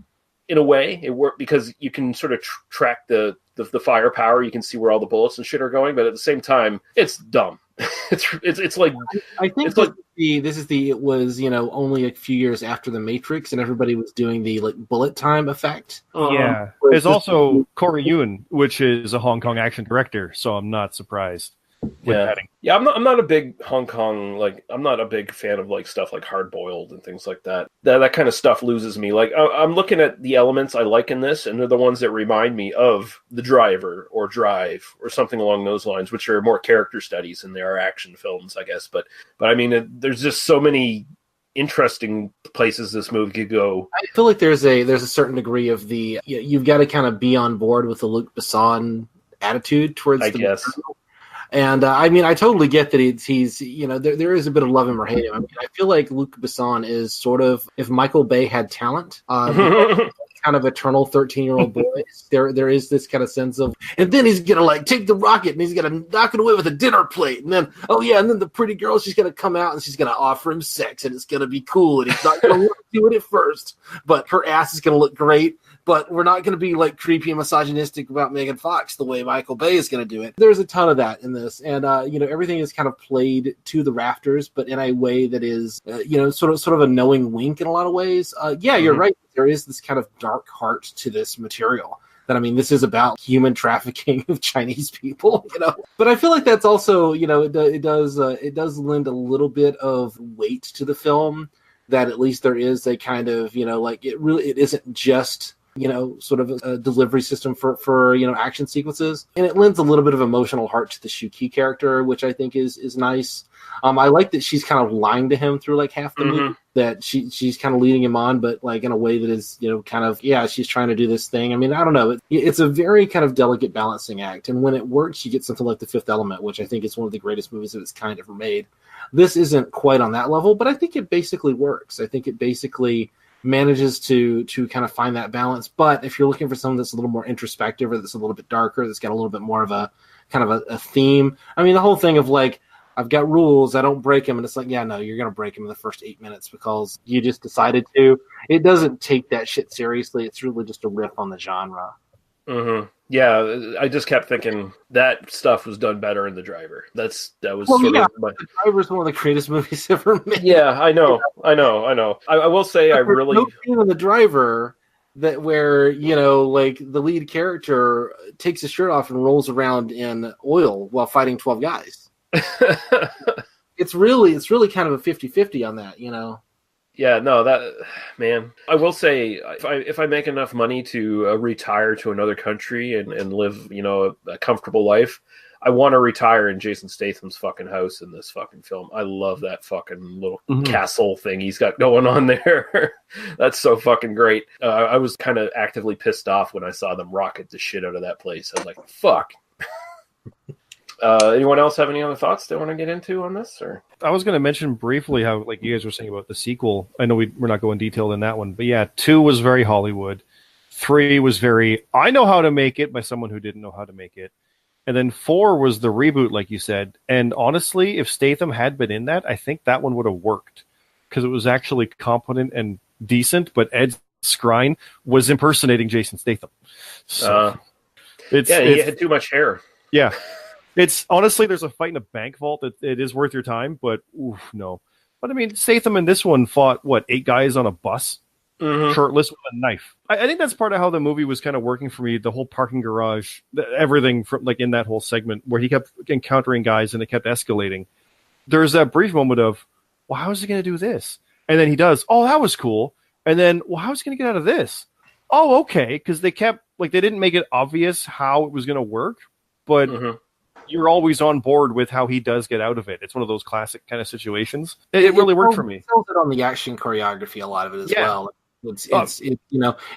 in a way. It works because you can sort of track the firepower. You can see where all the bullets and shit are going, but at the same time, it's dumb. It's like, I think it was only a few years after The Matrix, and everybody was doing the like bullet time effect. Yeah, there's also Corey Yuen, which is a Hong Kong action director, so I'm not surprised. Yeah, I'm not a big Hong Kong, like, I'm not a big fan of like stuff like Hard Boiled and things like that. That kind of stuff loses me. Like, I'm looking at the elements I like in this, and they're the ones that remind me of The Driver or Drive or something along those lines, which are more character studies than they are action films, I guess. But I mean, there's just so many interesting places this movie could go. I feel like there's a certain degree of you've got to kind of be on board with the Luc Besson attitude towards the material. And I mean, I totally get that he's there is a bit of love him or hate him. I mean, I feel like Luc Besson is sort of, if Michael Bay had talent, kind of eternal 13-year-old boy. There is this kind of sense of, and then he's gonna like take the rocket and he's gonna knock it away with a dinner plate, and then and then the pretty girl, she's gonna come out and she's gonna offer him sex, and it's gonna be cool, and he's not gonna want to do it at first, but her ass is gonna look great. But we're not going to be like creepy and misogynistic about Megan Fox the way Michael Bay is going to do it. There's a ton of that in this, and everything is kind of played to the rafters, but in a way that is sort of a knowing wink in a lot of ways. You're right. There is this kind of dark heart to this material. That, I mean, this is about human trafficking of Chinese people, But I feel like that's also, it does lend a little bit of weight to the film. That at least there is a kind of, it isn't just sort of a delivery system for action sequences. And it lends a little bit of emotional heart to the Shuqi character, which I think is nice. I like that she's kind of lying to him through like half the movie, that she's kind of leading him on, but like in a way that is, she's trying to do this thing. I mean, I don't know. It's a very kind of delicate balancing act. And when it works, you get something like The Fifth Element, which I think is one of the greatest movies of its kind ever made. This isn't quite on that level, but I think it basically works. I think it basically manages to kind of find that balance. But if you're looking for something that's a little more introspective or that's a little bit darker, that's got a little bit more of a kind of a theme. I mean, the whole thing of like, I've got rules, I don't break them. And it's like, yeah, no, you're going to break them in the first 8 minutes because you just decided to. It doesn't take that shit seriously. It's really just a riff on the genre. Mm-hmm. Yeah, I just kept thinking that stuff was done better in The Driver. That was The Driver's one of the greatest movies ever made. Yeah, I know. I will say I really no scene in The Driver that where like the lead character takes his shirt off and rolls around in oil while fighting 12 guys. It's really kind of a 50-50 on that, Yeah, no, that man. I will say, if I make enough money to retire to another country and live, a comfortable life, I want to retire in Jason Statham's fucking house in this fucking film. I love that fucking little castle thing he's got going on there. That's so fucking great. I was kind of actively pissed off when I saw them rocket the shit out of that place. I was like, fuck. Anyone else have any other thoughts they want to get into on this? Or I was going to mention briefly how, like you guys were saying about the sequel. I know we're not going detailed in that one, but yeah, 2 was very Hollywood. 3 was very, I know how to make it by someone who didn't know how to make it. And then 4 was the reboot, like you said. And honestly, if Statham had been in that, I think that one would have worked because it was actually competent and decent, but Ed Skrein was impersonating Jason Statham. So he had too much hair. Yeah. It's honestly, there's a fight in a bank vault that it is worth your time, but no. But I mean, Statham in this one fought 8 guys on a bus, shirtless with a knife. I think that's part of how the movie was kind of working for me. The whole parking garage, everything from in that whole segment where he kept encountering guys and it kept escalating. There's that brief moment of, well, how is he going to do this? And then he does. Oh, that was cool. And then, well, how is he going to get out of this? Oh, okay, because they kept they didn't make it obvious how it was going to work, but. You're always on board with how he does get out of it. It's one of those classic kind of situations. It really worked for me. It sells it on the action choreography, a lot of it as well. It's and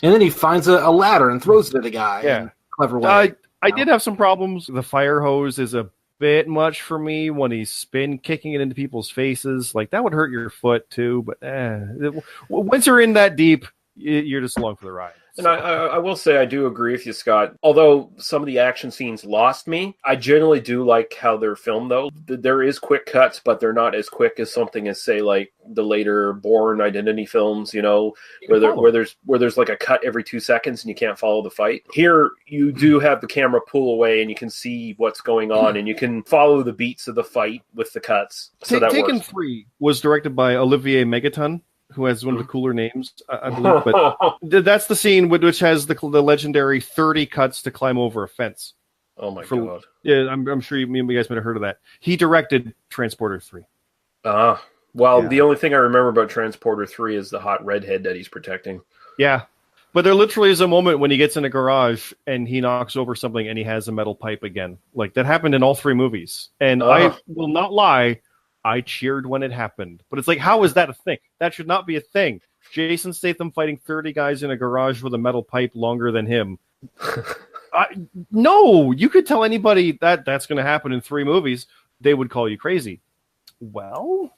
then he finds a ladder and throws it at a guy. Yeah, in a clever way. I did have some problems. The fire hose is a bit much for me when he's spin kicking it into people's faces. That would hurt your foot too. But once you're in that deep, you're just along for the ride. And I will say I do agree with you, Scott. Although some of the action scenes lost me, I generally do like how they're filmed, though. There is quick cuts, but they're not as quick as something as, say, like the later Bourne Identity films, where there's like a cut every 2 seconds and you can't follow the fight. Here, you do have the camera pull away and you can see what's going on and you can follow the beats of the fight with the cuts. So that Taken works. 3 was directed by Olivier Megaton, who has one of the cooler names, I believe. But that's the scene which has the legendary 30 cuts to climb over a fence. Oh, my God. Yeah, I'm sure you guys might have heard of that. He directed Transporter 3. The only thing I remember about Transporter 3 is the hot redhead that he's protecting. Yeah. But there literally is a moment when he gets in a garage and he knocks over something and he has a metal pipe again. That happened in all 3 movies. And I will not lie, I cheered when it happened. But it's how is that a thing? That should not be a thing. Jason Statham fighting 30 guys in a garage with a metal pipe longer than him. No, you could tell anybody that's going to happen in 3 movies. They would call you crazy. Well?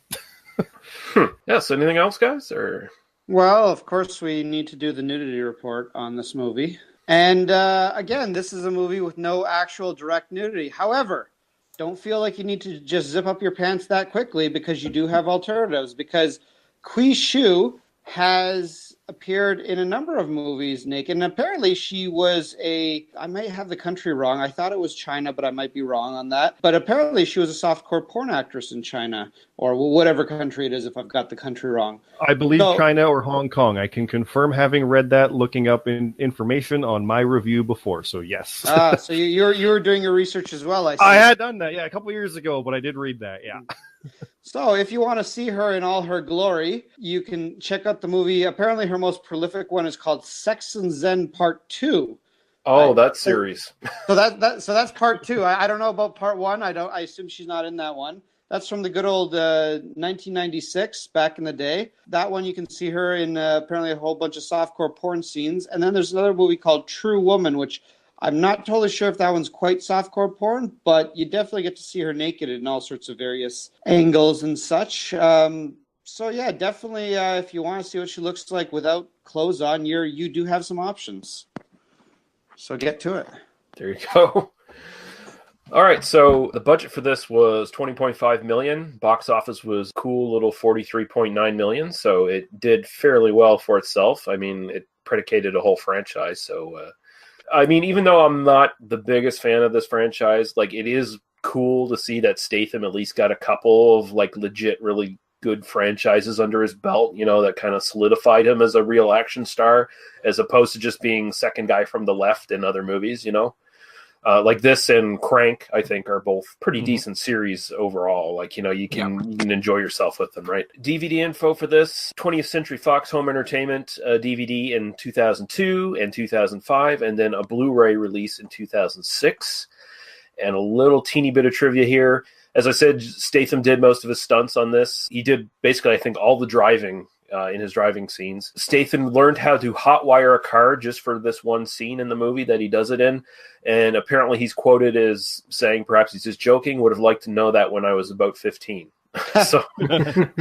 Yes, anything else, guys? Or Well, of course, we need to do the nudity report on this movie. And again, this is a movie with no actual direct nudity. However, don't feel like you need to just zip up your pants that quickly because you do have alternatives. Because Kui Shu has appeared in a number of movies naked. And apparently she was I might have the country wrong. I thought it was China, but I might be wrong on that. But apparently she was a softcore porn actress in China or whatever country it is if I've got the country wrong. I believe China or Hong Kong. I can confirm having read that, looking up information on my review before. So yes. So you were doing your research as well, I see. I had done that, a couple of years ago, but I did read that, yeah. So if you want to see her in all her glory, you can check out the movie. Apparently her most prolific one is called Sex and Zen Part 2. Oh, that series. So that's Part 2. I don't know about Part 1. I assume she's not in that one. That's from the good old 1996, back in the day. That one you can see her in apparently a whole bunch of softcore porn scenes. And then there's another movie called True Woman, which I'm not totally sure if that one's quite softcore porn, but you definitely get to see her naked in all sorts of various angles and such. So yeah, definitely if you want to see what she looks like without clothes on, you do have some options. So get to it. There you go. All right, so the budget for this was $20.5 million. Box office was cool little $43.9 million, so it did fairly well for itself. I mean, it predicated a whole franchise. So, I mean, even though I'm not the biggest fan of this franchise, like, it is cool to see that Statham at least got a couple of, like, legit, really good franchises under his belt, you know, that kind of solidified him as a real action star, as opposed to just being second guy from the left in other movies, you know? Like this and Crank, I think, are both pretty decent series overall. Like, you know, you can enjoy yourself with them, right? DVD info for this: 20th Century Fox Home Entertainment DVD in 2002 and 2005, and then a Blu-ray release in 2006. And a little teeny bit of trivia here. As I said, Statham did most of his stunts on this. He did basically, I think, all the driving in his driving scenes. Statham learned how to hotwire a car just for this one scene in the movie that he does it in. And apparently he's quoted as saying, perhaps he's just joking, would have liked to know that when I was about 15. So, can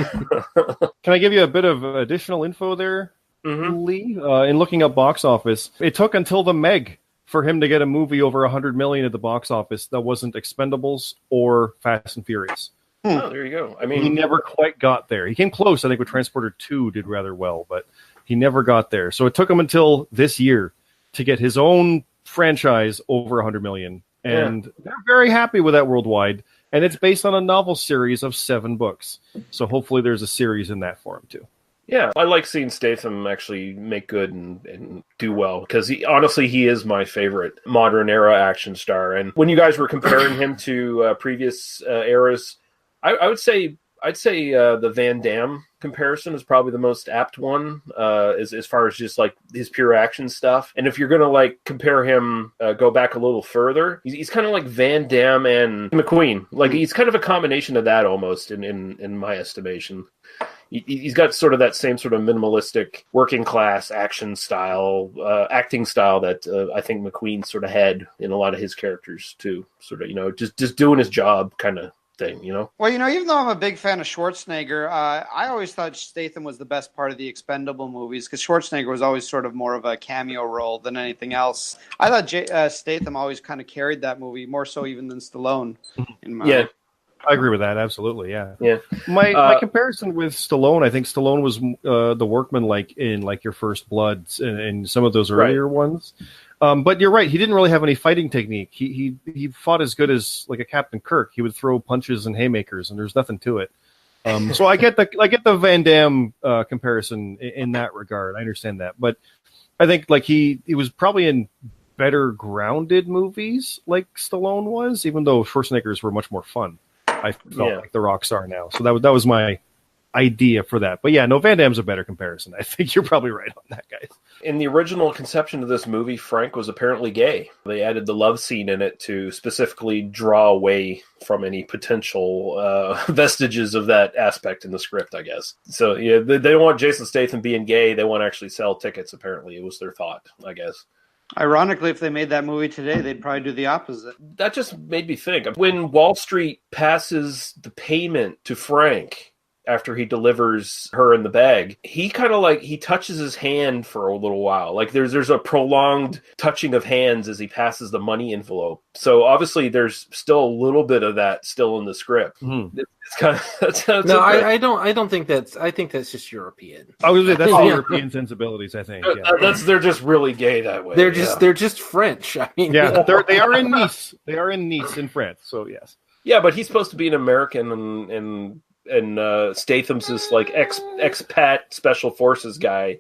I give you a bit of additional info there, Lee? In looking up box office, it took until The Meg for him to get a movie over $100 million at the box office that wasn't Expendables or Fast and Furious. Oh, there you go. I mean, he never quite got there. He came close. I think with Transporter 2 did rather well, but he never got there. So it took him until this year to get his own franchise over $100 million. And they're very happy with that worldwide. And it's based on a novel series of 7 books. So hopefully there's a series in that for him too. Yeah, I like seeing Statham actually make good and do well, because he is my favorite modern era action star. And when you guys were comparing him to previous eras, I'd say the Van Damme comparison is probably the most apt one, as far as just like his pure action stuff. And if you're gonna like compare him, go back a little further, he's kind of like Van Damme and McQueen. Like he's kind of a combination of that almost in my estimation. He's got sort of that same sort of minimalistic working class action style, acting style that I think McQueen sort of had in a lot of his characters too. Sort of, you know, just doing his job kind of thing, you know? Well, you know, even though I'm a big fan of Schwarzenegger, I always thought Statham was the best part of the Expendable movies, because Schwarzenegger was always sort of more of a cameo role than anything else. I thought Statham always kind of carried that movie, more so even than Stallone. I agree with that. Absolutely. Yeah. Yeah. My comparison with Stallone, I think Stallone was the workman, like in like Your First Bloods and some of those earlier ones. But you're right. He didn't really have any fighting technique. He fought as good as like a Captain Kirk. He would throw punches and haymakers, and there's nothing to it. So I get the Van Damme comparison in that regard. I understand that, but I think like he was probably in better grounded movies like Stallone was, even though Schwarzenegger's were much more fun. I felt like the Rocks are now. So that was my idea for that. But yeah, no, Van Damme's a better comparison. I think you're probably right on that, guys. In the original conception of this movie, Frank was apparently gay. They added the love scene in it to specifically draw away from any potential vestiges of that aspect in the script, I guess. So yeah, they don't want Jason Statham being gay. They want to actually sell tickets, apparently. It was their thought, I guess. Ironically, if they made that movie today, they'd probably do the opposite. That just made me think. When Wall Street passes the payment to Frank after he delivers her in the bag, he kind of like, he touches his hand for a little while. Like there's a prolonged touching of hands as he passes the money envelope. So obviously there's still a little bit of that still in the script. It's kind of, no, I don't think that's, I think that's just European. I was that's the European sensibilities, I think. Yeah. They're just really gay that way. They're just French. I mean, they are in Nice. They are in Nice in France. So yes. Yeah, but he's supposed to be an American and Statham's this like expat special forces guy.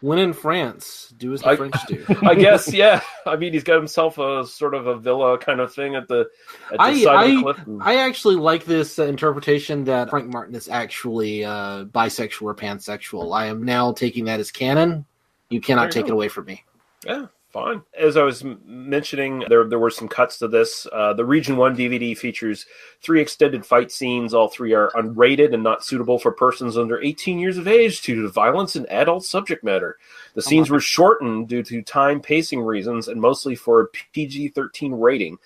When in France, do as the French do. I guess, yeah. I mean, he's got himself a sort of a villa kind of thing at the side of the cliff. I actually like this interpretation that Frank Martin is actually bisexual or pansexual. I am now taking that as canon. You cannot take it away from me. Yeah. Fine. As I was mentioning, there were some cuts to this. The Region 1 DVD features 3 extended fight scenes. All 3 are unrated and not suitable for persons under 18 years of age due to violence and adult subject matter. The scenes were shortened due to time pacing reasons and mostly for a PG-13 rating.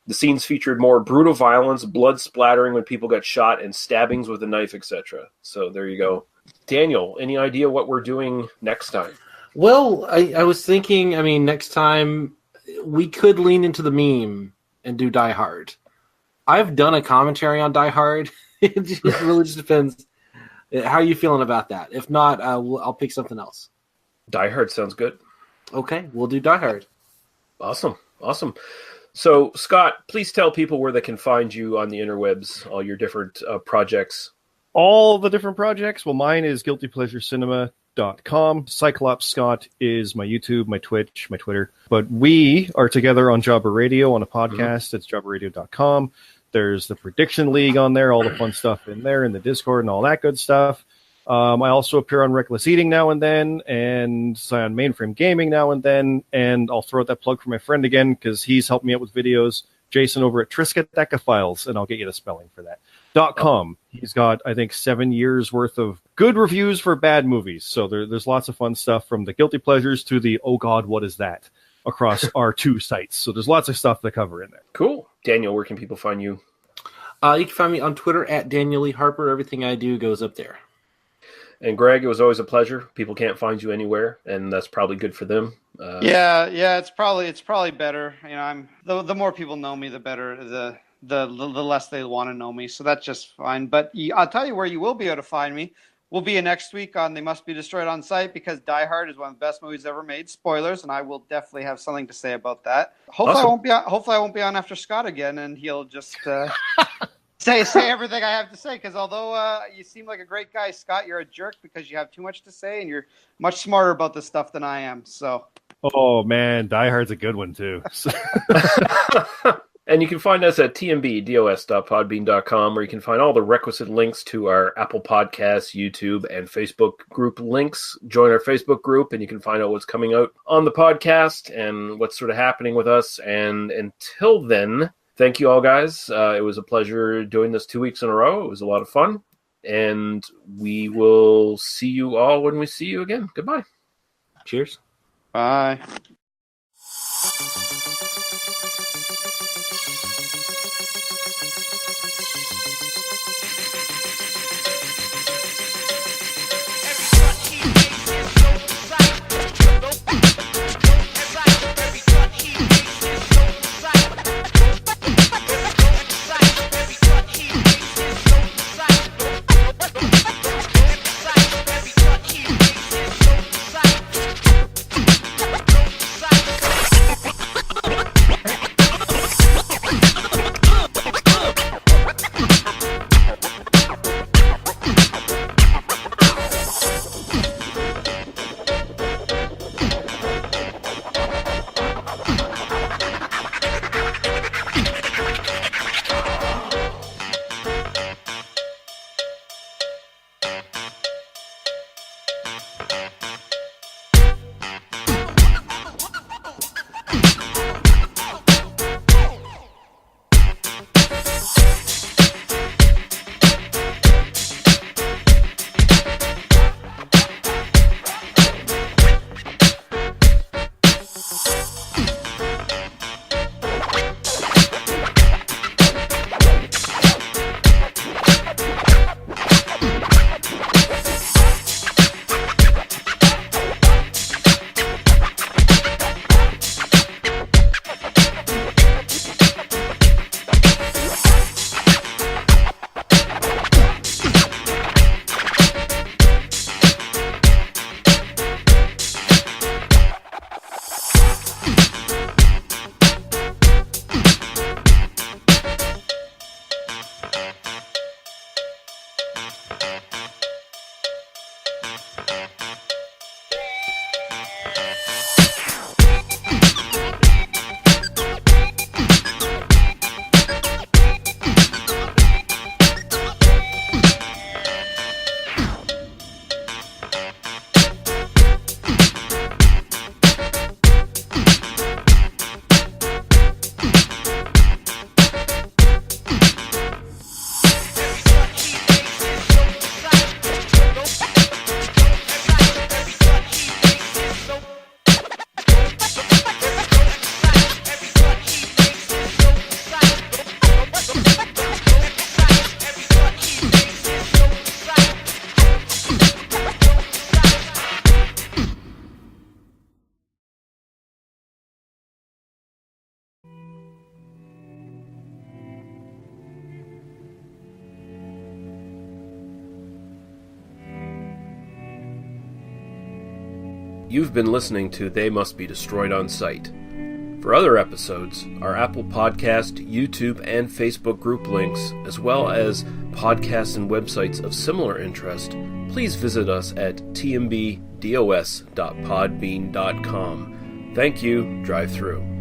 The scenes featured more brutal violence, blood splattering when people got shot, and stabbings with a knife, etc. So there you go. Daniel, any idea what we're doing next time? Well, I was thinking, next time we could lean into the meme and do Die Hard. I've done a commentary on Die Hard. It really just depends. How are you feeling about that? If not, I'll pick something else. Die Hard sounds good. Okay, we'll do Die Hard. Awesome. So, Scott, please tell people where they can find you on the interwebs, all your different projects. All the different projects? Well, mine is guiltypleasurecinema.com. Cyclops Scott is my YouTube, my Twitch, my Twitter. But we are together on Jobber Radio on a podcast. It's jobberradio.com. There's the Prediction League on there, all the fun stuff in there, in the Discord and all that good stuff. I also appear on Reckless Eating now and then, and on Mainframe Gaming now and then. And I'll throw out that plug for my friend again, because he's helped me out with videos. Jason over at Triskaidekafiles, and I'll get you the spelling for that. .com. He's got, I think, 7 years worth of good reviews for bad movies. So there's lots of fun stuff from the Guilty Pleasures to the Oh God, what is that? Across our 2 sites. So there's lots of stuff to cover in there. Cool. Daniel, where can people find you? You can find me on Twitter at Daniel Lee Harper. Everything I do goes up there. And Greg, it was always a pleasure. People can't find you anywhere, and that's probably good for them. Yeah, it's probably better. I'm the more people know me, the better. The less they want to know me, so that's just fine. But I'll tell you where you will be able to find me. We'll be next week on They Must Be Destroyed on Sight, because Die Hard is one of the best movies ever made. Spoilers, and I will definitely have something to say about that. Hopefully, awesome. Hopefully I won't be on after Scott again, and he'll just say everything I have to say. Because although you seem like a great guy, Scott, you're a jerk because you have too much to say, and you're much smarter about this stuff than I am. So. Oh man, Die Hard's a good one too. And you can find us at tmbdos.podbean.com, where you can find all the requisite links to our Apple Podcasts, YouTube, and Facebook group links. Join our Facebook group, and you can find out what's coming out on the podcast and what's sort of happening with us. And until then, thank you all, guys. It was a pleasure doing this 2 weeks in a row. It was a lot of fun. And we will see you all when we see you again. Goodbye. Cheers. Bye. You've been listening to They Must Be Destroyed on Sight. For other episodes, our Apple Podcast, YouTube, and Facebook group links, as well as podcasts and websites of similar interest, please visit us at tmbdos.podbean.com. Thank you. Drive through.